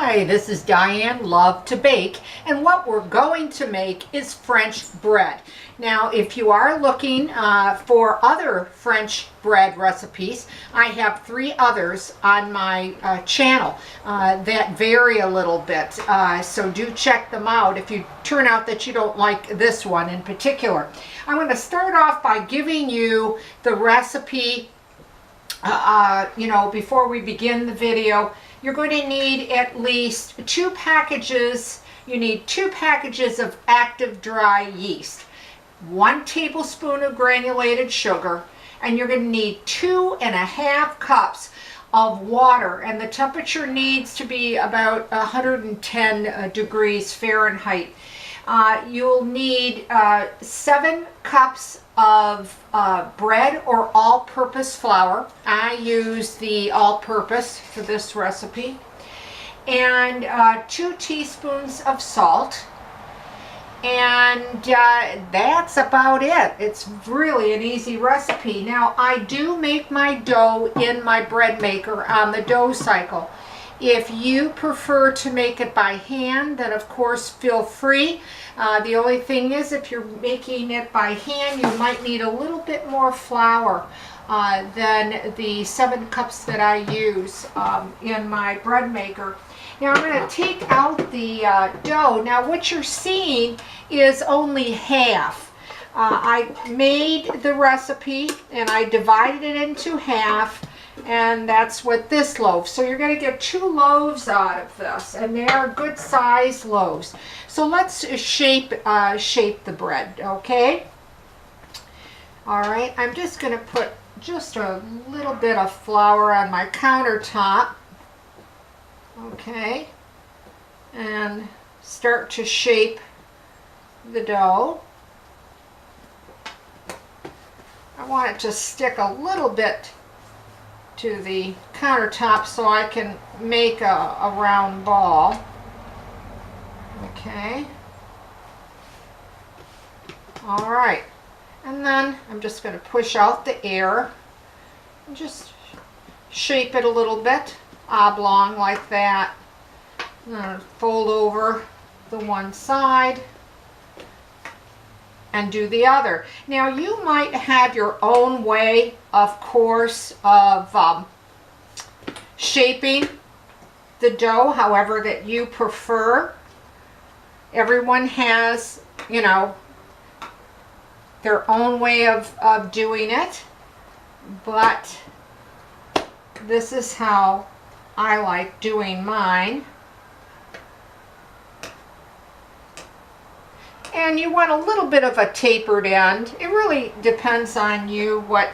Hi, this is Diane Lovetobake, and what we're going to make is French bread. Now, if you are looking for other French bread recipes, I have 3 others on my channel that vary a little bit, so do check them out if you turn out that you don't like this one in particular. I'm going to start off by giving you the recipe. Before we begin the video. You're going to need at least 2 packages. You need 2 packages of active dry yeast, 1 tablespoon of granulated sugar, and you're going to need 2.5 cups of water, and the temperature needs to be about 110 degrees Fahrenheit. You'll need 7 cups of bread or all-purpose flour. I use the all-purpose for this recipe. And 2 teaspoons of salt. And that's about it. It's really an easy recipe. Now, I do make my dough in my bread maker on the dough cycle. If you prefer to make it by hand, then of course feel free. The only thing is, if you're making it by hand, you might need a little bit more flour than the 7 cups that I use in my bread maker. Now I'm going to take out the dough. Now what you're seeing is only half. I made the recipe and I divided it into half. And that's what this loaf. So you're going to get 2 loaves out of this, and they are good sized loaves. So let's shape the bread, okay? All right, I'm just going to put just a little bit of flour on my countertop, okay, and start to shape the dough. I want it to stick a little bit to the countertop so I can make a round ball. Okay. All right. And then I'm just going to push out the air and just shape it a little bit, oblong like that. And then fold over the one side and do the other. Now you might have your own way, of course, of shaping the dough however that you prefer. Everyone has, their own way of doing it, but this is how I like doing mine. And you want a little bit of a tapered end. It really depends on you what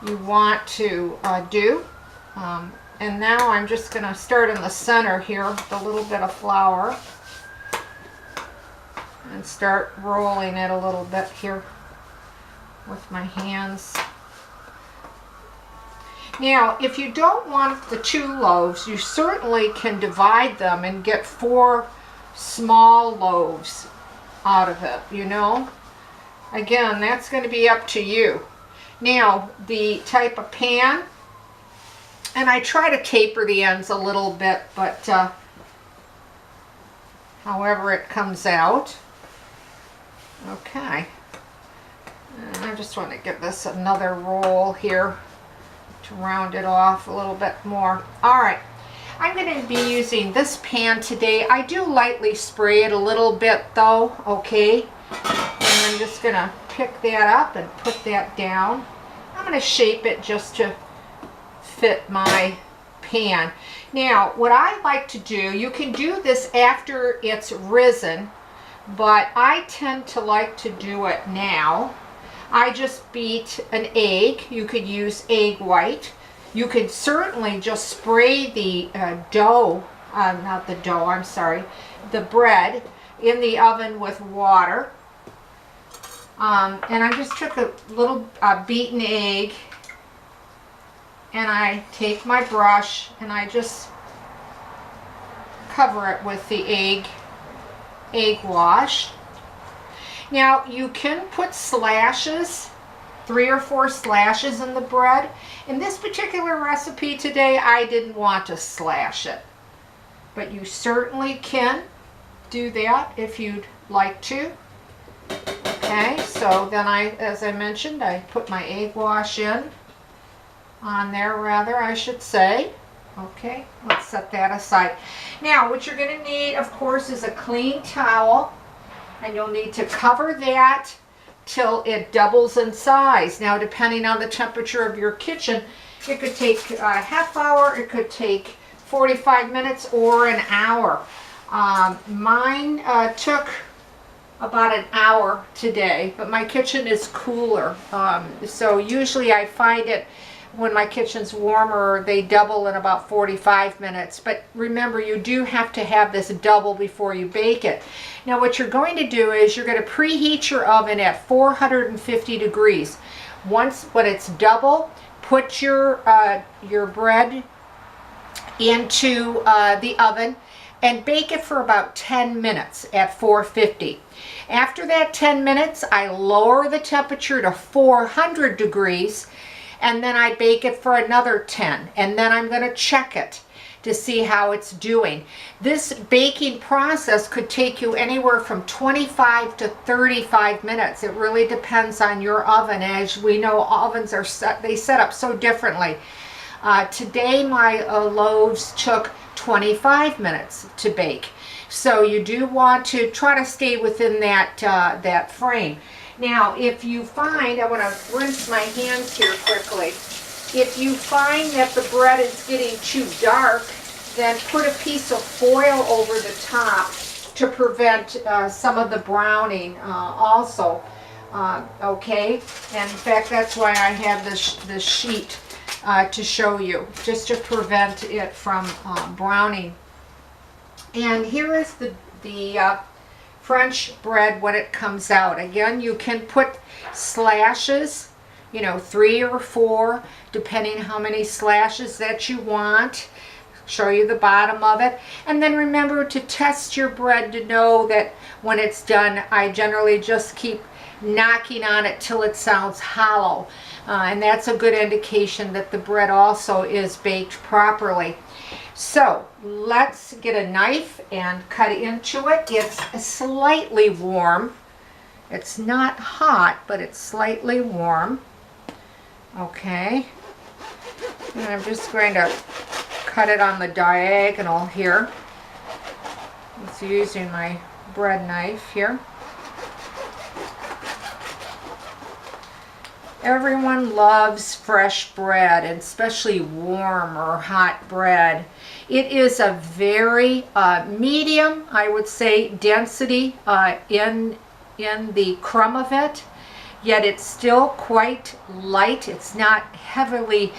you want to do. And now I'm just going to start in the center here with a little bit of flour and start rolling it a little bit here with my hands. Now, if you don't want the 2 loaves, you certainly can divide them and get 4 small loaves out of it, Again, that's going to be up to you. Now, the type of pan, and I try to taper the ends a little bit, but however it comes out. Okay. And I just want to give this another roll here to round it off a little bit more. All right. I'm going to be using this pan today. I do lightly spray it a little bit though, okay? And I'm just going to pick that up and put that down. I'm going to shape it just to fit my pan. Now, what I like to do, you can do this after it's risen, but I tend to like to do it now. I just beat an egg. You could use egg white. You could certainly just spray the the bread in the oven with water. And I just took a little beaten egg, and I take my brush and I just cover it with the egg wash. Now you can put slashes 3 or 4 slashes in the bread. In this particular recipe today, I didn't want to slash it, but you certainly can do that if you'd like to. Okay, so then as I mentioned, I put my egg wash on there, rather, I should say. Okay, let's set that aside. Now, what you're going to need, of course, is a clean towel, and you'll need to cover that till it doubles in size. Now, depending on the temperature of your kitchen, it could take a half hour, it could take 45 minutes, or an hour. Mine took about an hour today, but my kitchen is cooler. So usually I find it when my kitchen's warmer, they double in about 45 minutes. But remember, you do have to have this double before you bake it. Now what you're going to do is you're going to preheat your oven at 450 degrees. When it's double, put your bread into the oven and bake it for about 10 minutes at 450. After that 10 minutes, I lower the temperature to 400 degrees, and then I bake it for another 10, and then I'm going to check it to see how it's doing. This baking process could take you anywhere from 25 to 35 minutes. It really depends on your oven. As we know, ovens are set up so differently. Today my loaves took 25 minutes to bake. So you do want to try to stay within that frame. Now, if you find, I want to rinse my hands here quickly. If you find that the bread is getting too dark, then put a piece of foil over the top to prevent some of the browning also. Okay, and in fact, that's why I have this sheet to show you, just to prevent it from browning. And here is the French bread when it comes out. Again, you can put slashes, 3 or 4, depending how many slashes that you want. Show you the bottom of it. And then remember to test your bread to know that when it's done, I generally just keep knocking on it till it sounds hollow. And that's a good indication that the bread also is baked properly. So let's get a knife and cut into it. It's slightly warm. It's not hot, but it's slightly warm. Okay. And I'm just going to cut it on the diagonal here. It's using my bread knife here. Everyone loves fresh bread, and especially warm or hot bread. It is a very medium, I would say, density in the crumb of it, yet it's still quite light. It's not heavy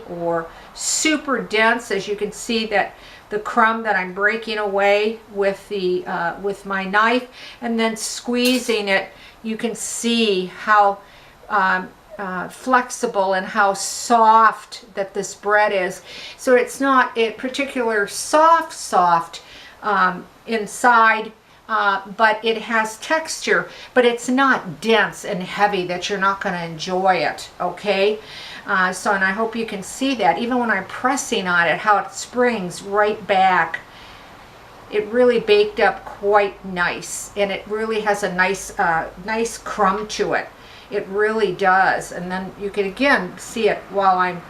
or super dense. As you can see, that the crumb that I'm breaking away with with my knife and then squeezing it, you can see how flexible and how soft that this bread is. So it's not a particular soft inside, but it has texture, but it's not dense and heavy that you're not going to enjoy it. Okay, so, and I hope you can see that even when I'm pressing on it, how it springs right back. It really baked up quite nice, and it really has a nice crumb to it. It really does. And then you can again see it while I'm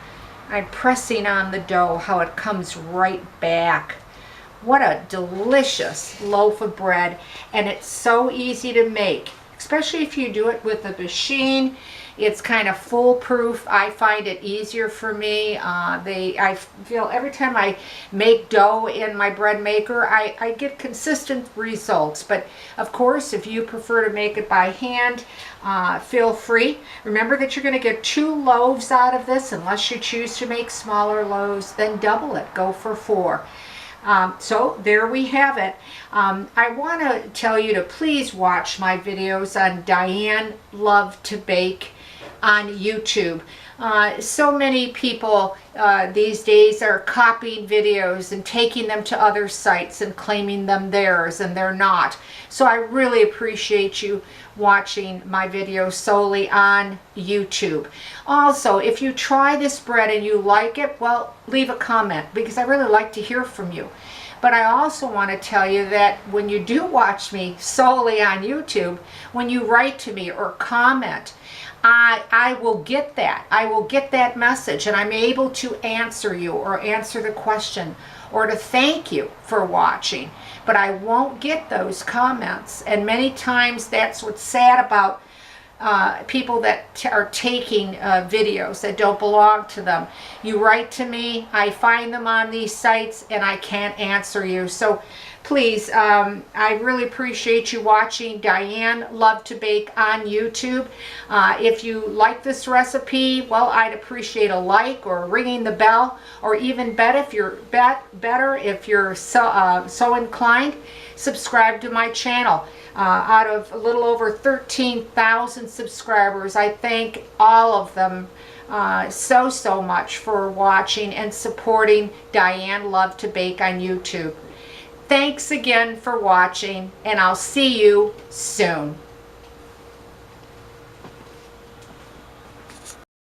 pressing on the dough, how it comes right back. What a delicious loaf of bread, and it's so easy to make, especially if you do it with a machine. It's kind of foolproof. I find it easier for me. I feel every time I make dough in my bread maker, I get consistent results. But of course, if you prefer to make it by hand, feel free. Remember that you're going to get 2 loaves out of this. Unless you choose to make smaller loaves, then double it. Go for 4. So there we have it. I want to tell you to please watch my videos on Diane Lovetobake on YouTube. So many people these days are copying videos and taking them to other sites and claiming them theirs, and they're not. So I really appreciate you watching my videos solely on YouTube. Also, if you try this bread and you like it, well, leave a comment, because I really like to hear from you. But I also want to tell you that when you do watch me solely on YouTube, when you write to me or comment, I will get that. I will get that message, and I'm able to answer you or answer the question or to thank you for watching. But I won't get those comments, and many times that's what's sad about people that are taking videos that don't belong to them. You write to me, I find them on these sites, and I can't answer you. So please, I really appreciate you watching Diane Lovetobake on YouTube. If you like this recipe, well, I'd appreciate a like or ringing the bell, or even better, if you're so inclined, subscribe to my channel. Out of a little over 13,000 subscribers, I thank all of them so much for watching and supporting Diane Lovetobake on YouTube. Thanks again for watching, and I'll see you soon.